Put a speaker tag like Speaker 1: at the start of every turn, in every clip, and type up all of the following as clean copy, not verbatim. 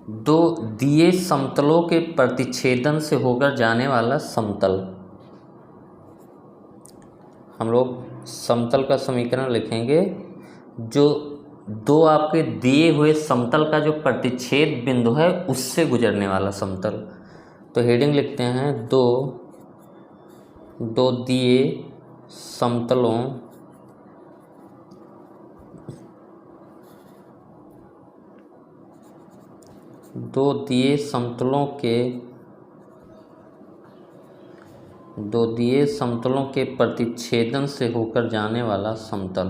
Speaker 1: दो दिए समतलों के प्रतिच्छेदन से होकर जाने वाला समतल। हम लोग समतल का समीकरण लिखेंगे, जो दो आपके दिए हुए समतल का जो प्रतिच्छेद बिंदु है उससे गुजरने वाला समतल। तो हेडिंग लिखते हैं, दो दिए समतलों दो दिए समतलों के प्रतिच्छेदन से होकर जाने वाला समतल।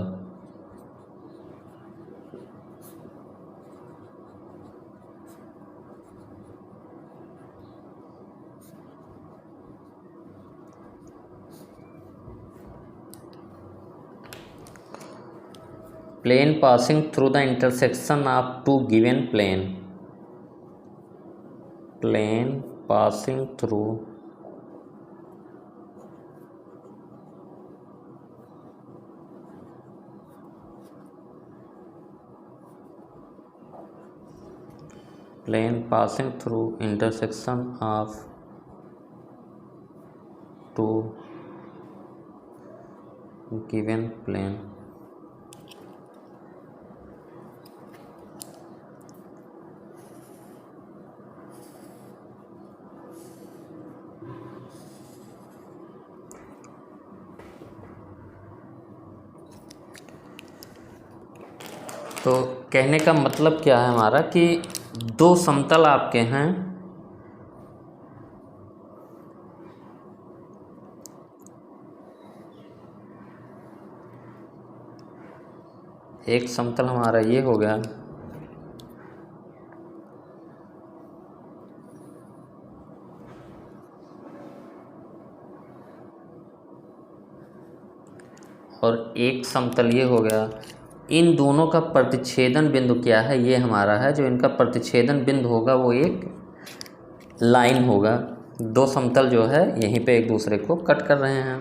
Speaker 1: Plane passing through the intersection of two given plane. Plane passing through intersection of two given plane। तो कहने का मतलब क्या है हमारा कि दो समतल आपके हैं, एक समतल हमारा ये हो गया, और एक समतल ये हो गया। इन दोनों का प्रतिच्छेदन बिंदु क्या है, ये हमारा है। जो इनका प्रतिच्छेदन बिंदु होगा वो एक लाइन होगा। दो समतल जो है यहीं पे एक दूसरे को कट कर रहे हैं,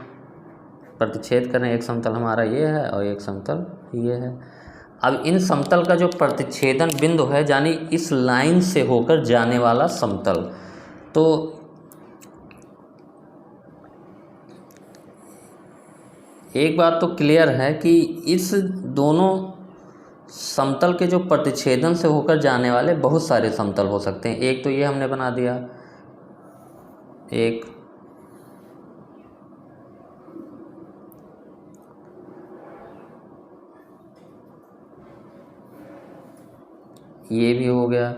Speaker 1: प्रतिच्छेद कर रहे हैं। एक समतल हमारा ये है और एक समतल ये है। अब इन समतल का जो प्रतिच्छेदन बिंदु है, यानी इस लाइन से होकर जाने वाला समतल, तो एक बात तो क्लियर है कि इस दोनों समतल के जो प्रतिच्छेदन से होकर जाने वाले बहुत सारे समतल हो सकते हैं। एक तो ये हमने बना दिया, एक ये भी हो गया,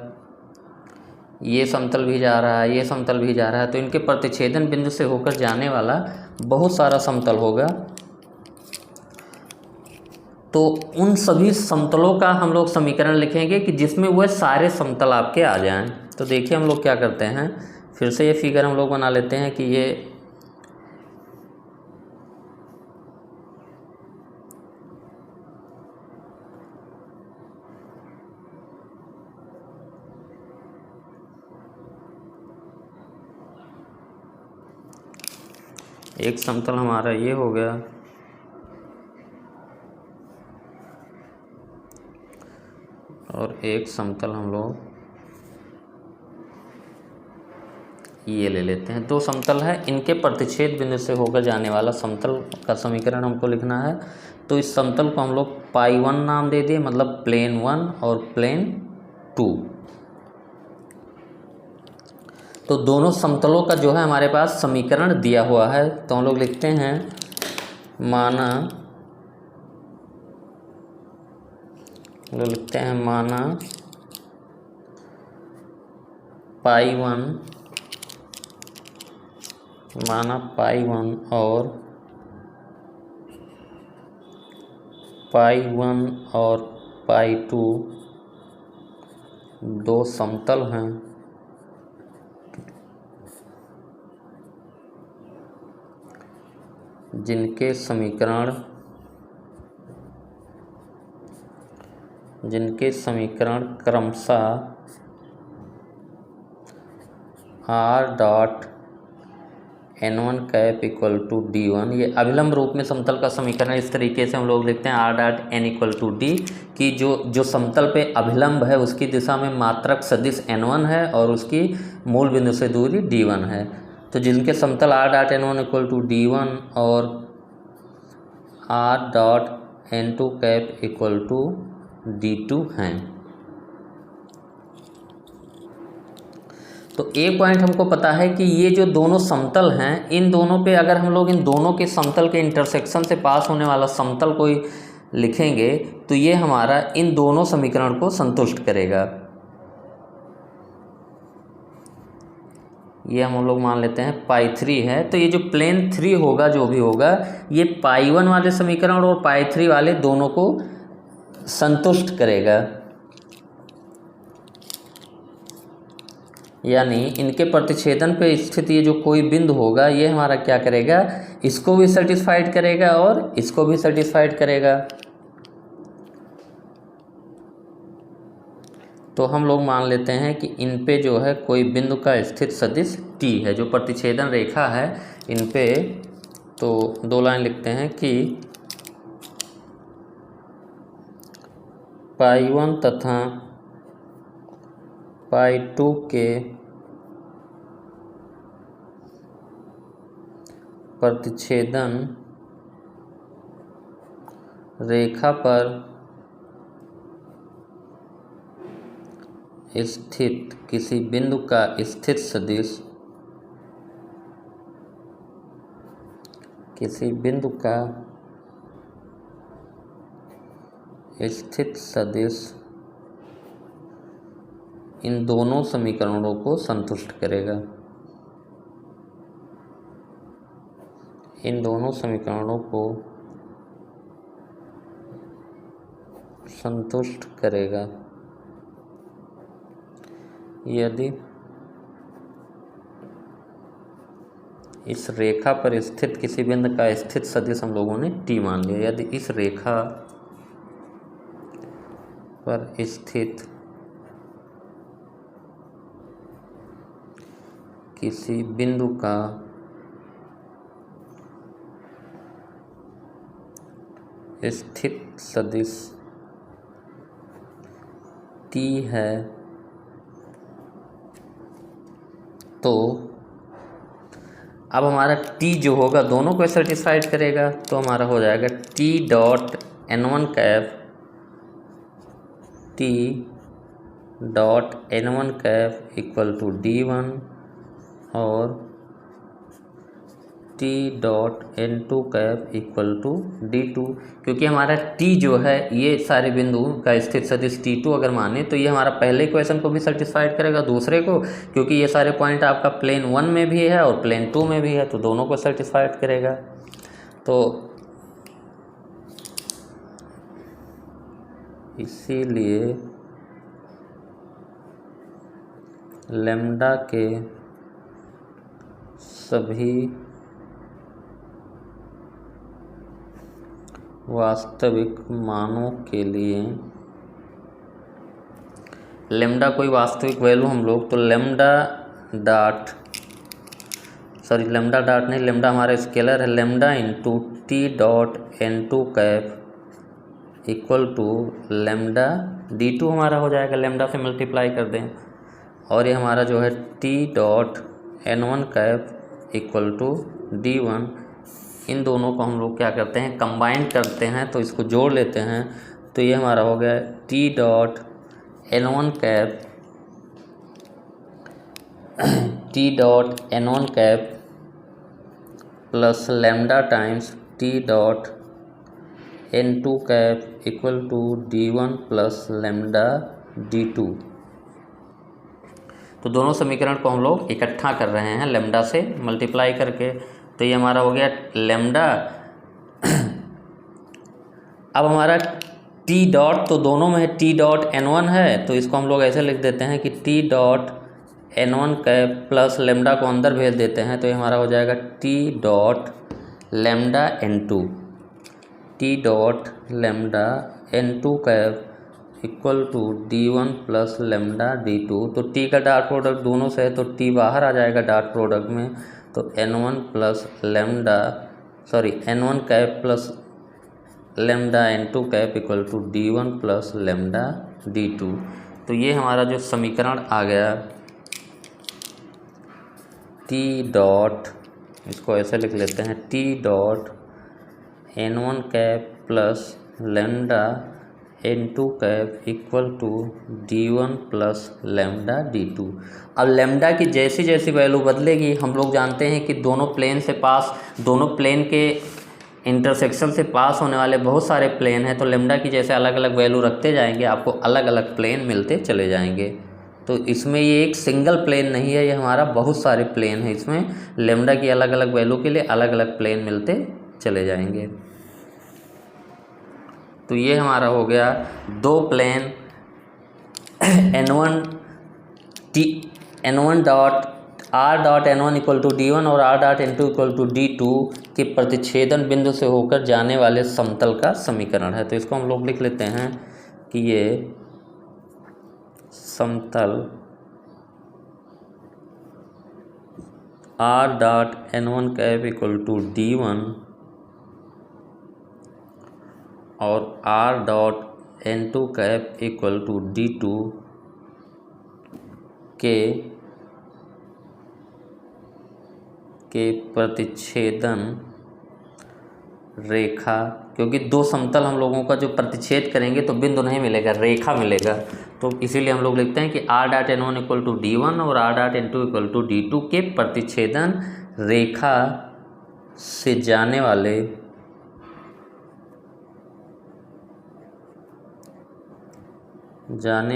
Speaker 1: ये समतल भी जा रहा है, ये समतल भी जा रहा है। तो इनके प्रतिच्छेदन बिंदु से होकर जाने वाला बहुत सारा समतल होगा। तो उन सभी समतलों का हम लोग समीकरण लिखेंगे कि जिसमें वह सारे समतल आपके आ जाएं। तो देखिए हम लोग क्या करते हैं, फिर से ये फिगर हम लोग बना लेते हैं कि ये एक समतल हमारा ये हो गया, और एक समतल हम लोग ये ले लेते हैं। दो समतल है, इनके प्रतिच्छेद बिंदु से होकर जाने वाला समतल का समीकरण हमको लिखना है। तो इस समतल को हम लोग पाई 1 नाम दे दिए, मतलब प्लेन 1 और प्लेन 2। तो दोनों समतलों का जो है हमारे पास समीकरण दिया हुआ है। तो हम लोग लिखते हैं, माना पाई 1 और पाई 2 दो समतल हैं जिनके समीकरण क्रमशः r n1 cap equal to d1। ये अभिलंब रूप में समतल का समीकरण इस तरीके से हम लोग लिखते हैं r dot n equal to d कि जो समतल पे अभिलंब है उसकी दिशा में मात्रक सदिश n1 है और उसकी मूल बिंदु से दूरी d1 है। तो जिनके समतल r dot n1 equal to d1 और r dot n2 cap equal to d2 हैं। तो एक पॉइंट हमको पता है कि ये जो दोनों समतल हैं, इन दोनों पे अगर हम लोग इन दोनों के समतल के इंटरसेक्शन से पास होने वाला समतल कोई लिखेंगे तो ये हमारा इन दोनों समीकरण को संतुष्ट करेगा। ये हम लोग मान लेते हैं पाई 3 है। तो ये जो प्लेन 3 होगा, जो भी होगा, ये पाई 1 वाले समीकरण और पाई 3 वाले दोनों को संतुष्ट करेगा। यानी इनके प्रतिच्छेदन पे स्थित ये जो कोई बिंदु होगा ये हमारा क्या करेगा, इसको भी सेटिस्फाइड करेगा और इसको भी सेटिस्फाइड करेगा। तो हम लोग मान लेते हैं कि इन पे जो है कोई बिंदु का स्थित सदिश t है, जो प्रतिच्छेदन रेखा है इन पे। तो दो लाइन लिखते हैं कि पाई 1 तथा पाई 2 के प्रतिच्छेदन रेखा पर स्थित किसी बिंदु का स्थित सदिश, किसी बिंदु का स्थित सदिश इन दोनों समीकरणों को संतुष्ट करेगा। इन दोनों समीकरणों को संतुष्ट करेगा यदि इस रेखा पर स्थित किसी बिंदु का स्थित सदिश हम लोगों ने t मान लिया। यदि इस रेखा पर स्थित किसी बिंदु का स्थित सदिश t है तो अब हमारा t जो होगा दोनों को सेटिस्फाइड करेगा। तो हमारा हो जाएगा t dot n1 cap, t dot n1 cap equal to d1 और t dot n2 cap equal to d2। क्योंकि हमारा t जो है ये सारे बिंदु का स्थित सदिश t2 अगर माने तो ये हमारा पहले इक्वेशन को भी सेटिस्फाइड करेगा, दूसरे को, क्योंकि ये सारे पॉइंट आपका प्लेन 1 में भी है और प्लेन 2 में भी है, तो दोनों को सेटिस्फाइड करेगा। तो इसीलिए लैम्डा के सभी वास्तविक मानों के लिए, लैम्डा कोई वास्तविक वैल्यू हम लोग, तो लैम्डा डॉट नहीं, लैम्डा हमारा स्केलर है, lambda into T dot n2 cap equal to lambda d2 हमारा हो जाएगा, लैम्डा से मल्टीप्लाई कर दें। और ये हमारा जो है t dot n1 cap equal to d1। इन दोनों को हम लोग क्या करते हैं, कंबाइन करते हैं, तो इसको जोड़ लेते हैं। तो ये हमारा हो गया t dot n1 cap, t dot n1 cap plus lambda times t dot n2 cap equal to d1 plus lambda d2। तो दोनों समीकरण को हम लोग इकट्ठा कर रहे हैं लैम्डा से मल्टीप्लाई करके। तो ये हमारा हो गया लैम्डा। अब हमारा t डॉट, तो दोनों में है t डॉट n1 है, तो इसको हम लोग ऐसे लिख देते हैं कि t dot n1 cap plus lambda को अंदर भेज देते हैं। तो ये हमारा हो जाएगा t dot lambda n2, t dot lambda n2 cap equal to d1 plus lambda d2। तो t का डॉट प्रोडक्ट दोनों से है तो t बाहर आ जाएगा डॉट प्रोडक्ट में। तो n1 plus lambda n1 cap plus lambda n2 cap equal to d1 plus lambda d2। तो ये हमारा जो समीकरण आ गया t डॉट, इसको ऐसे लिख लेते हैं, t dot n1 cap plus lambda n2 cap equal to d1 plus lambda d2। अब लेमडा की जैसी जैसी वैल्यू बदलेगी, हम लोग जानते हैं कि दोनों प्लेन के इंटरसेक्शन से पास होने वाले बहुत सारे प्लेन हैं, तो लेमडा की जैसे अलग अलग वैल्यू रखते जाएंगे आपको अलग अलग प्लेन मिलते चले जाएंगे। तो इसमें ये एक सिंगल प्लेन नहीं है, ये हमारा बहुत सारे प्लेन है, इसमें लेमडा की अलग अलग वैल्यू के लिए अलग अलग प्लेन मिलते चले जाएंगे। तो ये हमारा हो गया दो plane n1 dot r dot n1 equal to d1 और r dot n2 equal to d2 के प्रतिच्छेदन बिंदु से होकर जाने वाले समतल का समीकरण है। तो इसको हम लोग लिख लेते हैं कि ये समतल r dot n1 cap equal to d1 और r dot n2 cap equal to d2 के प्रतिच्छेदन रेखा, क्योंकि दो समतल हम लोगों का जो प्रतिच्छेद करेंगे तो बिंदु नहीं मिलेगा, रेखा मिलेगा, तो इसीलिए हम लोग लिखते हैं कि r dot n1 equal to d1 और r dot n2 equal to d2 के प्रतिच्छेदन रेखा से जाने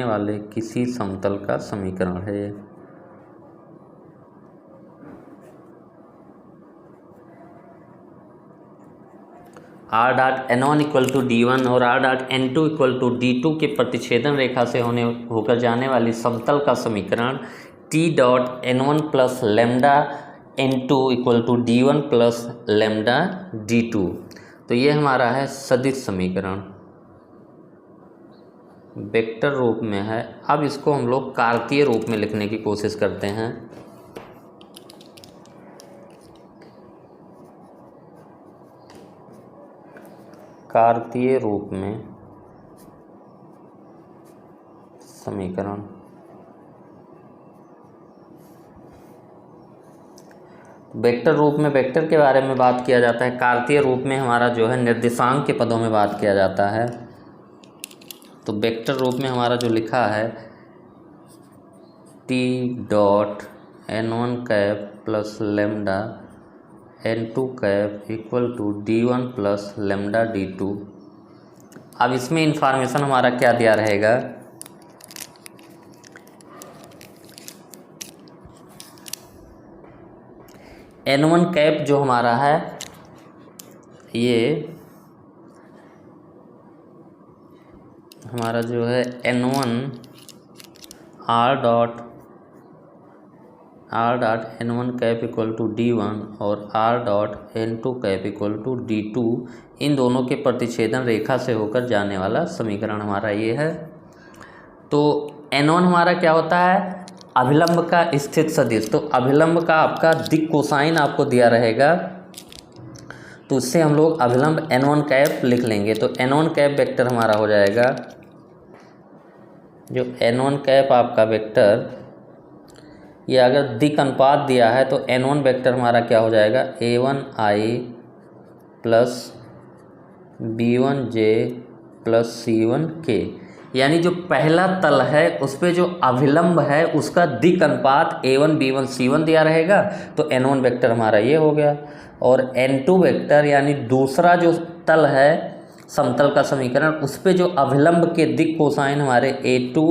Speaker 1: वाले किसी समतल का समीकरण है। r dot n1 equal to d1 और r dot n2 equal to d2 के प्रतिच्छेदन रेखा से होकर जाने वाली समतल का समीकरण t dot n1 plus lambda n2 equal to d1 plus lambda d2। तो ये हमारा है सदिश समीकरण, वेक्टर रूप में है। अब इसको हम लोग कार्तीय रूप में लिखने की कोशिश करते हैं। कार्तीय रूप में समीकरण, वेक्टर रूप में वेक्टर के बारे में बात किया जाता है, कार्तीय रूप में हमारा जो है निर्देशांक के पदों में बात किया जाता है। तो वेक्टर रूप में हमारा जो लिखा है t dot n1 cap plus lambda n2 cap equal to d1 plus lambda d2। अब इसमें इंफॉर्मेशन हमारा क्या दिया रहेगा, n1 कैप जो हमारा है ये हमारा जो है n1 r dot n1 cap equal to d1 और r dot n2 cap equal to d2, इन दोनों के प्रतिच्छेदन रेखा से होकर जाने वाला समीकरण हमारा ये है। तो n1 हमारा क्या होता है, अभिलंब का स्थित सदिश। तो अभिलंब का आपका दिक् कोसाइन आपको दिया रहेगा, तो उससे हम लोग अभिलंब n1 कैप लिख लेंगे। तो n1 कैप वेक्टर हमारा हो जाएगा, जो n1 कैप आपका वेक्टर, ये अगर दिक् अनुपात दिया है तो n1 वेक्टर हमारा क्या हो जाएगा, a1i plus b1j plus c1k, यानी जो पहला तल है उस पर जो अभिलंब है उसका दिक् अनुपात a1 b1 c1 दिया रहेगा। तो n1 वेक्टर हमारा ये हो गया, और n2 वेक्टर यानी दूसरा जो तल है समतल का समीकरण, उस पे जो अभिलंब के दिक् कोसाइन हमारे a2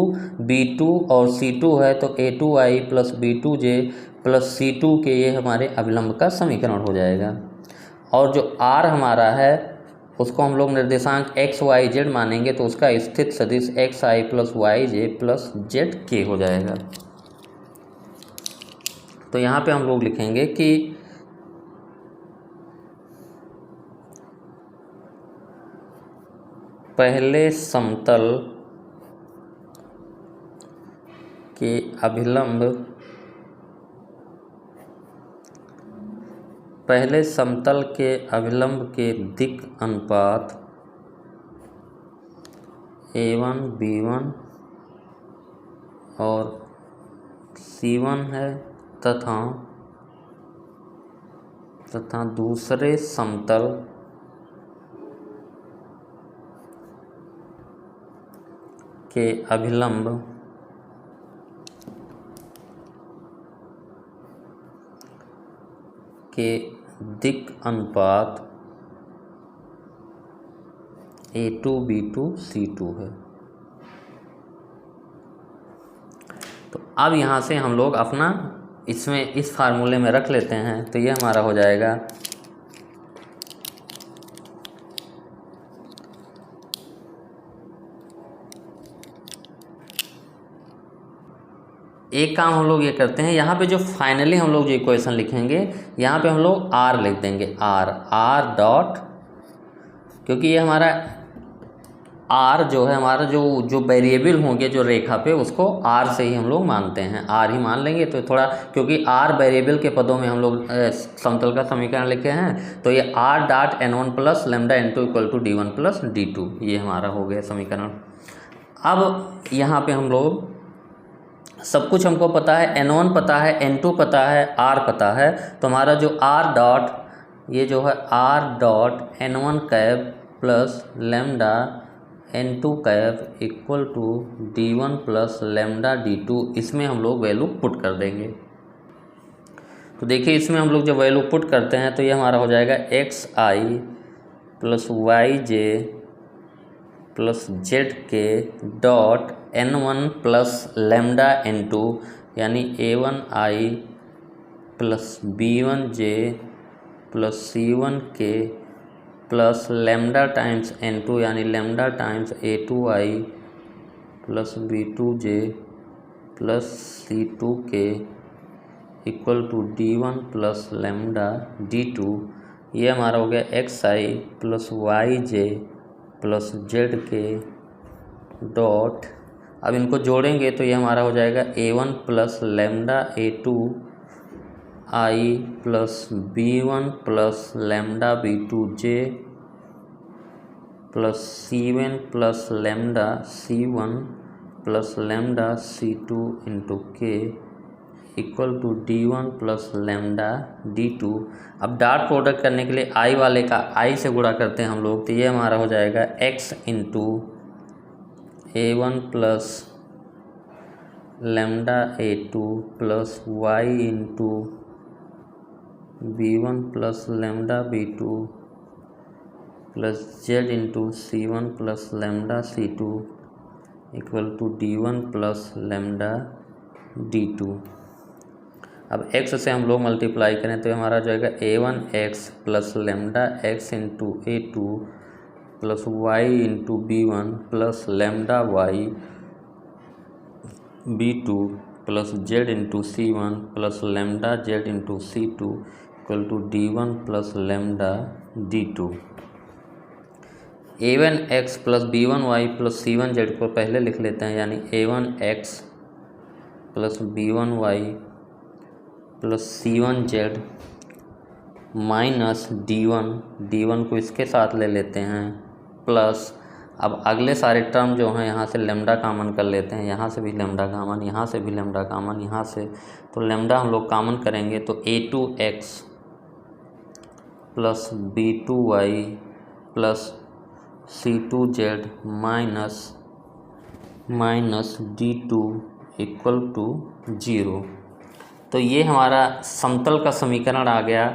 Speaker 1: b2 और c2 है, तो a2i plus b2j plus c2 के ये हमारे अभिलंब का समीकरण हो जाएगा। और जो r हमारा है उसको हम लोग निर्देशांक x y z मानेंगे, तो उसका स्थित सदिश xi plus yj plus zk हो जाएगा। तो यहाँ पे हम लोग लिखेंगे कि पहले समतल के अभिलंब पहले समतल के अभिलंब के दिक् अनुपात A1 B1 और C1 है तथा दूसरे समतल के अभिलंब के दिक् अनुपात A2 B2 C2 है। तो अब यहाँ से हम लोग अपना इसमें इस फार्मूले में रख लेते हैं। तो ये हमारा हो जाएगा एक काम हम लोग ये करते हैं, यहाँ पे जो फाइनली हम लोग जो इक्वेशन लिखेंगे यहाँ पे हम लोग R लिख देंगे, R डॉट, क्योंकि ये हमारा R जो है हमारा जो वेरिएबल होंगे जो रेखा पे उसको R से ही हम लोग मानते हैं, R ही मान लेंगे। तो थोड़ा क्योंकि R वेरिएबल के पदों में हम लोग समतल का समीकरण लिखे हैं, तो ये R dot N1 plus lambda N2 equal to D1 plus D2 ये हमारा हो गया समीकरण। अब यहाँ पे हम लोग सब कुछ हमको पता है, N1 पता है, N2 पता है, R पता है। तो हमारा जो R डॉट ये जो है R dot N1 cap plus lambda N2 cap equal to D1 plus lambda D2, इसमें हम लोग वैल्यू पुट कर देंगे। तो देखिए इसमें हम लोग जब वैल्यू पुट करते हैं तो ये हमारा हो जाएगा XI plus YJ plus ZK dot N1 plus lambda N2 यानी A1I plus B1J plus C1K plus lambda times N2 यानी lambda times A2I plus B2J plus C2K equal to D1 plus lambda D2। ये हमारा हो गया XI plus YJ plus ZK dot, अब इनको जोड़ेंगे तो ये हमारा हो जाएगा A1 plus lambda A2 I plus B1 plus lambda B2J plus C1 plus lambda C1 plus lambda C2 into K equal to D1 plus lambda D2। अब dot product करने के लिए I वाले का I से गुणा करते हैं हम लोग, तो ये हमारा हो जाएगा X into A1 plus lambda A2 plus Y into B1 plus lambda B2 plus Z into C1 plus lambda C2 equal to D1 plus lambda D2। अब x से हम लोग मल्टीप्लाई करें तो हमारा जाएगा A1x plus lambda x into A2 plus Y into B1 plus lambda Y B2 plus Z into C1 plus lambda Z into C2 equal to D1 plus lambda D2। A1x plus B1Y plus C1Z को पहले लिख लेते हैं, यानी A1x plus B1Y plus C1Z minus D1 को इसके साथ ले लेते हैं प्लस, अब अगले सारे टर्म जो हैं यहाँ से लेमडा कामन कर लेते हैं, यहाँ से भी लेमडा कामन, यहाँ से भी लेमडा कामन, यहाँ से तो लेमडा हम लोग कामन करेंगे तो A2x plus B2y plus C2Z minus D2 equal to 0। तो ये हमारा समतल का समीकरण आ गया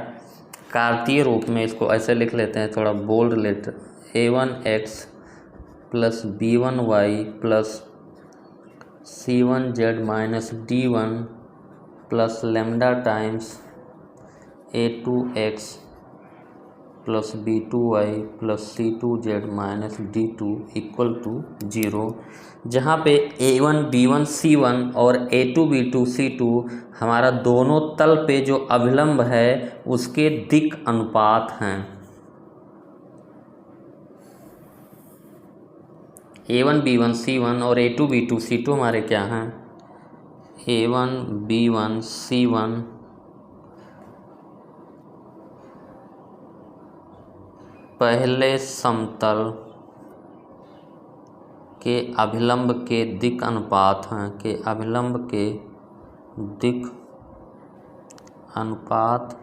Speaker 1: कार्तीय रूप में। इसको ऐसे लिख लेते हैं थोड़ा bold letter, A1x plus B1y plus C1Z minus D1 plus lambda times A2x plus B2y plus C2Z minus D2 equal to 0, जहाँ पे A1 B1 C1 और A2 B2 C2 हमारा दोनों तल पे जो अभिलंब है उसके दिक् अनुपात हैं। A1 B1 C1 और A2 B2 C2 हमारे क्या हैं, A1 B1 C1 पहले समतल के अभिलंब के दिक् अनुपात हैं, के अभिलंब के दिक् अनुपात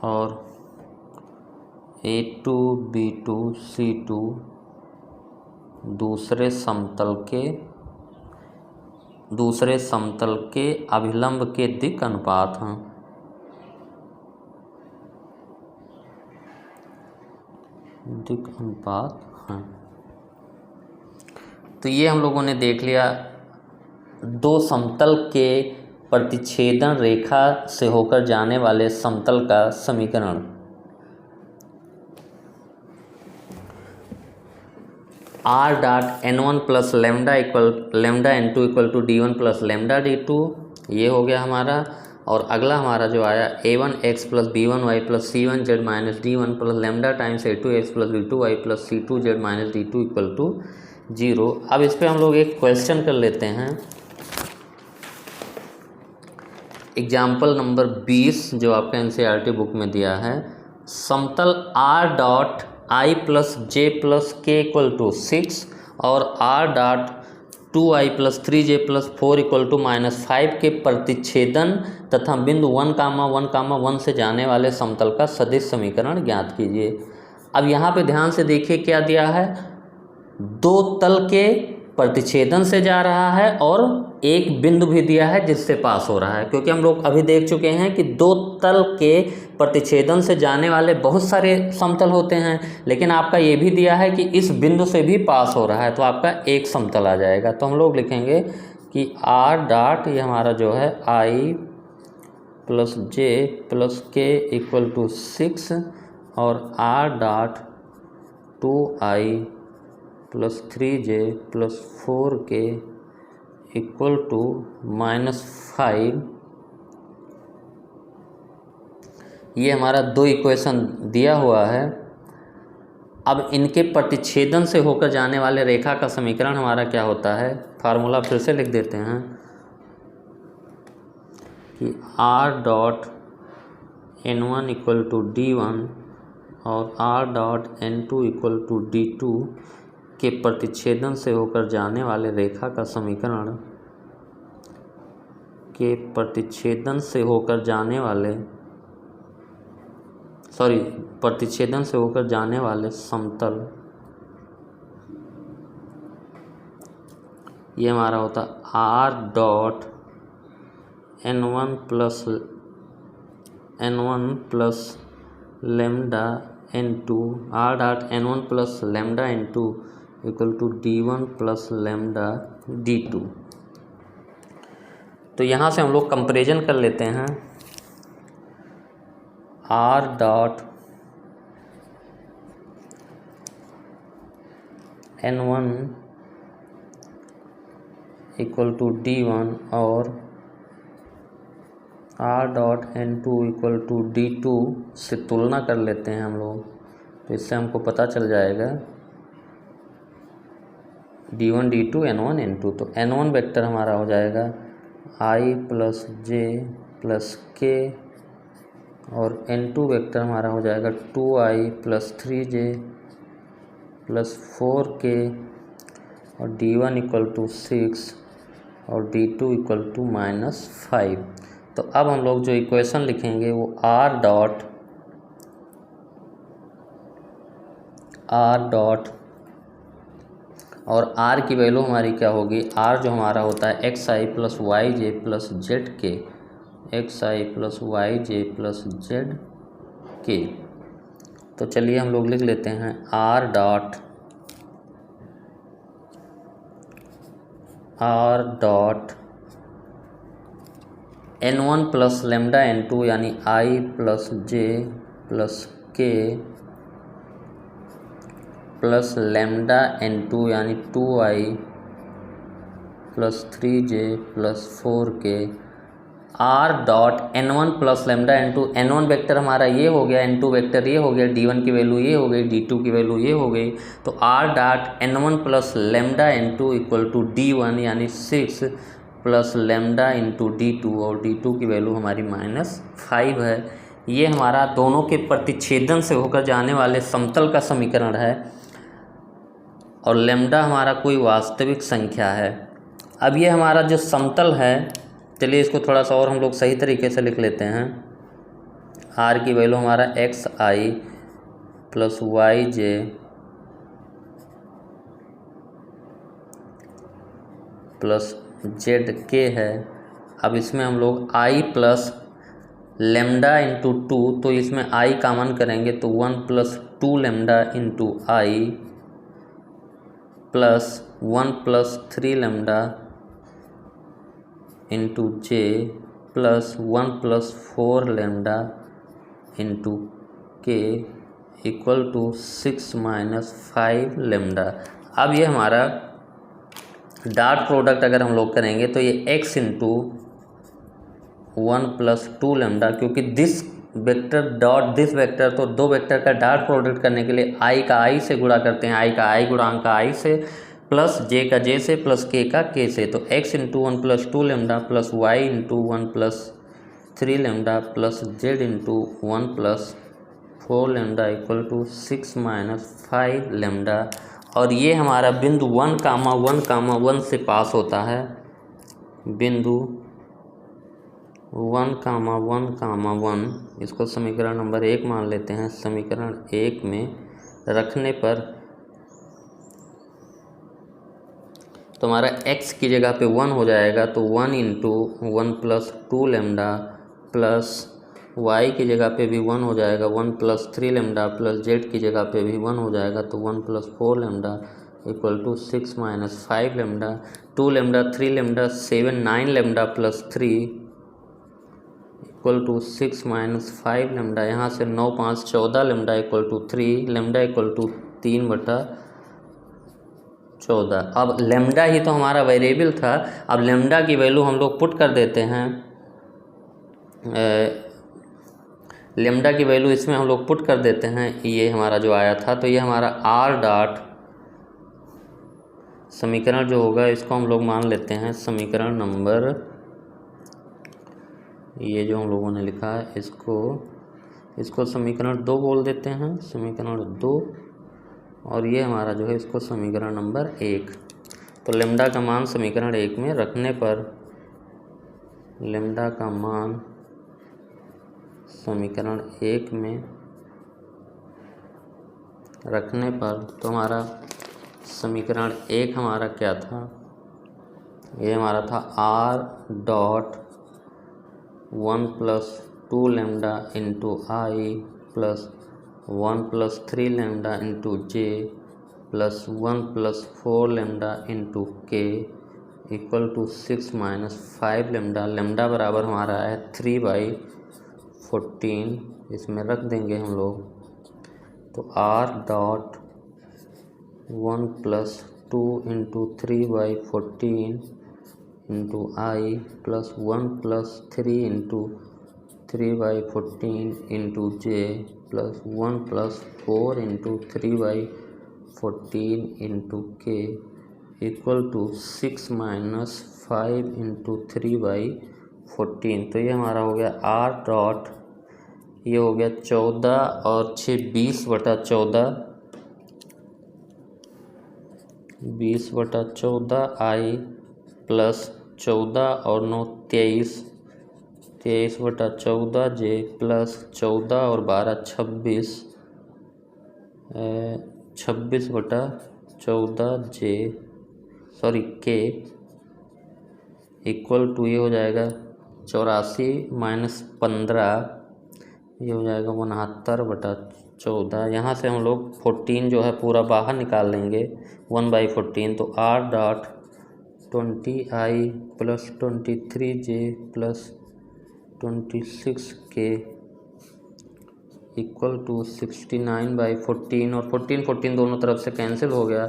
Speaker 1: और A2 B2 C2 दूसरे समतल के अभिलंब के दिक् अनुपात हैं। दिक् अनुपात हैं। तो ये हम लोगों ने देख लिया दो समतल के प्रतिच्छेदन रेखा से होकर जाने वाले समतल का समीकरण। R dot N1 plus lambda N2 equal to D1 plus lambda D2, ये हो गया हमारा। और अगला हमारा जो आया A1x plus B1y plus C1z minus D1 plus lambda times A2x plus B2y plus C2z minus D2 equal to 0। अब इस पर हम लोग एक क्वेश्चन कर लेते हैं। एग्जाम्पल नंबर 20 जो आपका NCERT बुक में दिया है। समतल R dot I plus J plus K equal to 6 और R dot 2I plus 3J plus 4 equal to -5 के प्रतिच्छेदन तथा बिंदु 1,1,1 से जाने वाले समतल का सदिश समीकरण ज्ञात कीजिए। अब यहाँ पे ध्यान से देखिए क्या दिया है, दो तल के प्रतिच्छेदन से जा रहा है और एक बिंदु भी दिया है जिससे पास हो रहा है। क्योंकि हम लोग अभी देख चुके हैं कि दो तल के प्रतिच्छेदन से जाने वाले बहुत सारे समतल होते हैं, लेकिन आपका ये भी दिया है कि इस बिंदु से भी पास हो रहा है, तो आपका एक समतल आ जाएगा। तो हम लोग लिखेंगे कि R डॉट ये हमारा जो है I plus J plus K equal to 6 और R dot 2I plus 3J plus 4K equal to -5। ये हमारा दो इक्वेशन दिया हुआ है। अब इनके प्रतिच्छेदन से होकर जाने वाले रेखा का समीकरण हमारा क्या होता है, फार्मूला फिर से लिख देते हैं कि R dot N1 equal to D1 और R dot N2 equal to D2 के प्रतिच्छेदन से होकर जाने वाले रेखा का समीकरण के प्रतिच्छेदन से होकर जाने वाले समतल, ये हमारा होता R dot N1 plus lambda N2 R dot N1 plus lambda N2 equal to D1 plus lambda D2। तो यहाँ से हम लोग कंपैरिजन कर लेते हैं। R dot N1 equal to D1 और R dot N2 equal to D2 से तुलना कर लेते हैं हम लोग। तो इससे हमको पता चल जाएगा D1 D2 N1 N2। तो N1 वेक्टर हमारा हो जाएगा I plus J plus K और N2 वेक्टर हमारा हो जाएगा 2I plus 3J plus 4K और D1 इक्वल टू 6 और D2 इक्वल टू -5। तो अब हम लोग जो इक्वेशन लिखेंगे वो R डॉट और R की वैल्यू हमारी क्या होगी, R जो हमारा होता है XI plus YJ plus ZK, XI plus YJ plus ZK। तो चलिए हम लोग लिख लेते हैं R dot N1 plus lambda N2 यानी I plus J plus K plus lambda N2 यानी 2I plus 3J plus 4K। R dot N1 plus lambda N2, N1 vector हमारा ये हो गया, N2 वेक्टर ये हो गया, D1 की वैल्यू ये हो गई, D2 की वैल्यू ये हो गई। तो R dot N1 plus lambda N2 equal to D1 यानी 6 प्लस लेमडा इंटू D2 और D2 की वैल्यू हमारी -5 है। ये हमारा दोनों के प्रतिच्छेदन से होकर जाने वाले समतल का समीकरण है और लैम्डा हमारा कोई वास्तविक संख्या है। अब ये हमारा जो समतल है, चलिए इसको थोड़ा सा और हम लोग सही तरीके से लिख लेते हैं। आर की वैल्यू हमारा एक्स आई प्लस वाई जे प्लस जेड के है। अब इसमें हम लोग आई प्लस लेमडा इंटू 2, तो इसमें आई कॉमन करेंगे तो 1 plus 2 lambda into I plus 1 plus 3 lambda into J plus 1 plus 4 lambda into K equal to 6 minus 5 lambda. अब ये हमारा डॉट प्रोडक्ट अगर हम लोग करेंगे तो ये x इंटू 1 प्लस 2 लेमडा, क्योंकि this vector dot this vector, तो दो वेक्टर का डॉट प्रोडक्ट करने के लिए i का i से गुणा करते हैं, i का i गुणांक का i से प्लस j का j से प्लस k का k से। तो x into 1 plus 2 lambda plus y into 1 plus 3 lambda plus z into 1 plus 4 lambda equal to 6 minus 5 lambda. और ये हमारा बिंदु 1,1,1 से पास होता है। बिंदु 1,1,1 इसको समीकरण नंबर 1 मान लेते हैं। समीकरण 1 में रखने पर तो हमारा x की जगह पे 1 हो जाएगा, तो 1 into 1 plus 2 lambda plus y की जगह पे भी 1 हो जाएगा, 1 प्लस 3 लेमडा प्लस z की जगह पे भी 1 हो जाएगा, तो 1 plus 4 lambda equal to 6 minus 5 lambda. 2 lambda 3 lambda 7 9 lambda plus 3 equal to 6 minus 5 lambda. यहाँ से 9 5 14 lambda equal to 3 lambda equal to 3/14। अब लेमडा ही तो हमारा वेरिएबल था। अब लेमडा की वैल्यू हम लोग पुट कर देते हैं। लेमडा की वैल्यू इसमें हम लोग पुट कर देते हैं। ये हमारा जो आया था, तो ये हमारा आर डॉट समीकरण जो होगा इसको हम लोग मान लेते हैं समीकरण नंबर, ये जो हम लोगों ने लिखा है इसको समीकरण 2 बोल देते हैं, समीकरण 2। और ये हमारा जो है इसको समीकरण नंबर 1। तो लेमडा का मान समीकरण 1 में रखने पर, लेमडा का मान समीकरण 1 में रखने पर तो हमारा समीकरण 1 हमारा क्या था, ये हमारा था r dot 1 plus 2 lambda into I plus 1 plus 3 lambda into J plus 1 plus 4 lambda into K equal to 6 minus 5 lambda. Lambda बराबर हमारा है 3/14, इसमें रख देंगे हम लोग। तो r dot 1 plus 2 into 3/14 into I plus 1 plus 3 into 3/14 into J plus 1 plus 4 into 3/14 into K equal to 6 minus 5 into 3/14। तो ये हमारा हो गया आर डॉट, ये हो गया 14 और 6 20/14, 20/14 आई प्लस 14 और 9 23, 23/14 जे प्लस 14 और 12 26, 26/14 जे के इक्वल टू ये हो जाएगा 84 माइनस 15, ये हो जाएगा 69/14। यहाँ से हम लोग 14 जो है पूरा बाहर निकाल लेंगे 1/14। तो r dot 20i plus 23j plus 26k equal to 69/14, और 14 दोनों तरफ से कैंसिल हो गया।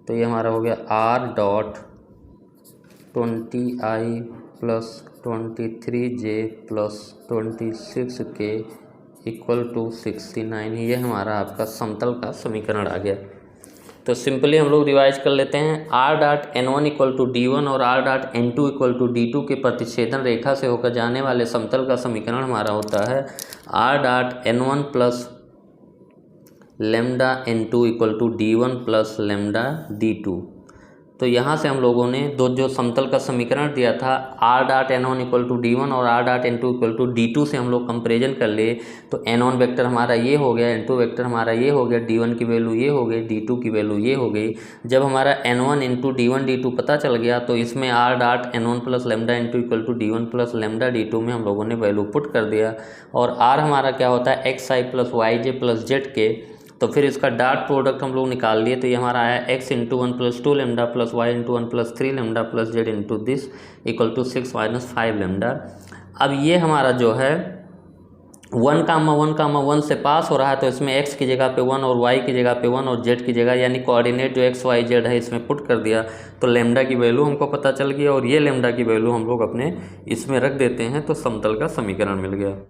Speaker 1: तो ये हमारा हो गया r dot 20i plus 23j plus 26k equal to 69। ये हमारा आपका समतल का समीकरण आ गया। तो सिंपली हम लोग रिवाइज कर लेते हैं। Are dot N1 equal to D1 और R dot N2 equal to D2 के प्रतिच्छेदन रेखा से होकर जाने वाले समतल का समीकरण हमारा होता है R dot N1 plus lambda N2 equal to D1 plus lambda D2। तो यहाँ से हम लोगों ने जो समतल का समीकरण दिया था are dot N1 equal to D1 और R dot N2 equal to D2 से हम लोग कंपेरिजन कर लिए। तो N1 वेक्टर हमारा ये हो गया, N2 वेक्टर हमारा ये हो गया, D1 की वैल्यू ये हो गई, D2 की वैल्यू ये हो गई। जब हमारा N1 इंटू D1 D2 पता चल गया तो इसमें R dot N1 plus lambda N2 equal to D1 plus lambda D2 में हम लोगों ने वैल्यू पुट कर दिया। और आर हमारा क्या होता है XI plus YJ plus ZK। तो फिर इसका डॉट प्रोडक्ट हम लोग निकाल लिए। तो ये हमारा आया x into 1 plus 2 lambda plus y into 1 plus 3 lambda plus z into this equal to 6 minus 5 lambda. अब ये हमारा जो है 1,1,1 से पास हो रहा है, तो इसमें x की जगह पे 1 और y की जगह पे 1 और z की जगह यानी कोऑर्डिनेट जो x y z है इसमें पुट कर दिया। तो लेमडा की वैल्यू हमको पता चल गया और ये लेमडा की वैल्यू हम लोग अपने इसमें रख देते हैं तो समतल का समीकरण मिल गया।